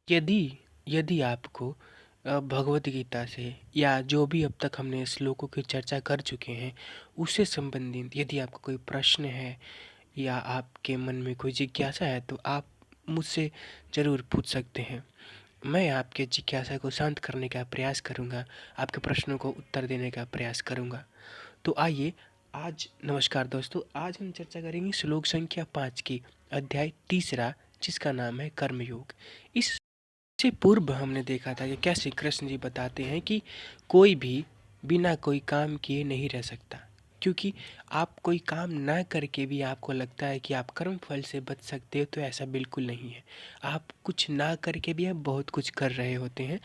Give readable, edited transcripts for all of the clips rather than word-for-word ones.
यदि यदि आपको भगवत गीता से या जो भी अब तक हमने श्लोकों की चर्चा कर चुके हैं उससे संबंधित यदि आपका कोई प्रश्न है या आपके मन में कोई जिज्ञासा है तो आप मुझसे ज़रूर पूछ सकते हैं। मैं आपके जिज्ञासा को शांत करने का प्रयास करूंगा, आपके प्रश्नों को उत्तर देने का प्रयास करूंगा। तो आइए आज नमस्कार दोस्तों, आज हम चर्चा करेंगे श्लोक संख्या 5 की, अध्याय तीसरा, जिसका नाम है कर्मयोग। इस से पूर्व हमने देखा था कि कैसे कृष्ण जी बताते हैं कि कोई भी बिना कोई काम किए नहीं रह सकता, क्योंकि आप कोई काम ना करके भी आपको लगता है कि आप कर्म फल से बच सकते हो, तो ऐसा बिल्कुल नहीं है। आप कुछ ना करके भी आप बहुत कुछ कर रहे होते हैं।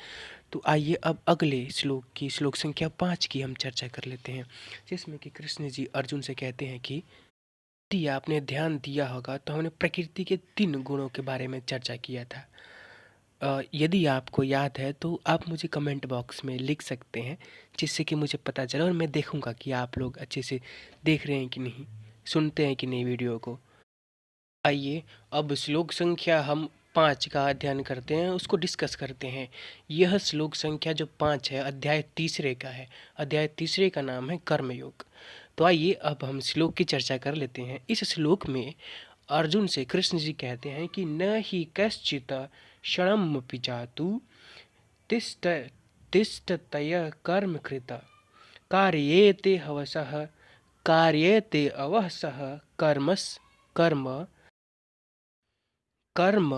तो आइए अब अगले श्लोक की, श्लोक संख्या 5 की हम चर्चा कर लेते हैं, जिसमें कि कृष्ण जी अर्जुन से कहते हैं कि यदि आपने ध्यान दिया होगा तो हमने प्रकृति के 3 गुणों के बारे में चर्चा किया था। यदि आपको याद है तो आप मुझे कमेंट बॉक्स में लिख सकते हैं, जिससे कि मुझे पता चले और मैं देखूंगा कि आप लोग अच्छे से देख रहे हैं कि नहीं, सुनते हैं कि नहीं वीडियो को। आइए अब श्लोक संख्या हम 5 का अध्ययन करते हैं, उसको डिस्कस करते हैं। यह श्लोक संख्या जो 5 है अध्याय तीसरे का है। अध्याय तीसरे का नाम है कर्मयोग। तो आइए अब हम श्लोक की चर्चा कर लेते हैं। इस श्लोक में अर्जुन से कृष्ण जी कहते हैं कि न ही कश्चित क्षणमपि जातु तिष्ठ तिष्ठतय कर्म कृत कार्येते हवसः कार्येते अवसः कर्म कर्म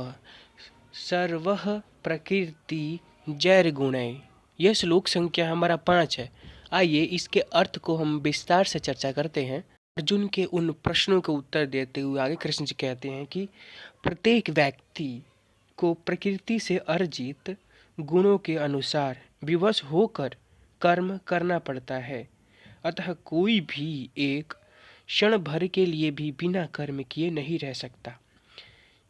सर्वः प्रकृति जैर्गुणैः। यह श्लोक संख्या हमारा 5 है। आइए इसके अर्थ को हम विस्तार से चर्चा करते हैं। अर्जुन के उन प्रश्नों के उत्तर देते हुए आगे कृष्ण जी कहते हैं कि प्रत्येक व्यक्ति को प्रकृति से अर्जित गुणों के अनुसार विवश होकर कर्म करना पड़ता है। अतः कोई भी एक क्षण भर के लिए भी बिना कर्म किए नहीं रह सकता।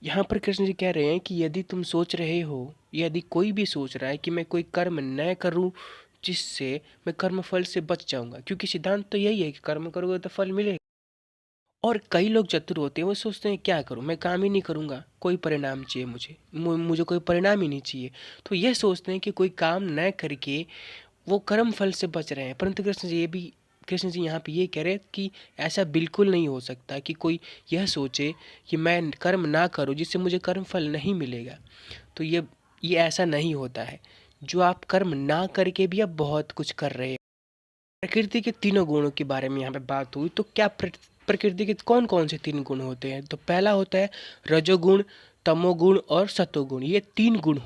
यहाँ पर कृष्ण जी कह रहे हैं कि यदि तुम सोच रहे हो, यदि कोई भी सोच रहा है कि मैं कोई कर्म न करूं जिससे मैं कर्म फल से बच जाऊंगा, क्योंकि सिद्धांत तो यही है कि कर्म करोगे तो फल मिलेगा। और कई लोग चतुर होते हैं, वो सोचते हैं क्या करूं, मैं काम ही नहीं करूंगा, कोई परिणाम चाहिए मुझे कोई परिणाम ही नहीं चाहिए। तो ये सोचते हैं कि कोई काम न करके वो कर्म फल से बच रहे हैं। परंतु कृष्ण जी यहाँ पे ये कह रहे हैं कि ऐसा बिल्कुल नहीं हो सकता कि कोई यह सोचे कि मैं कर्म ना करूं जिससे मुझे कर्म फल नहीं मिलेगा। तो ये ऐसा नहीं होता है। जो आप कर्म ना करके भी आप बहुत कुछ कर रहे हैं। प्रकृति के तीनों गुणों के बारे में यहाँ पे बात हुई, तो क्या प्रकृति के कौन कौन से 3 गुण होते हैं? तो पहला होता है रजोगुण, तमोगुण और सतोगुण। ये 3 गुण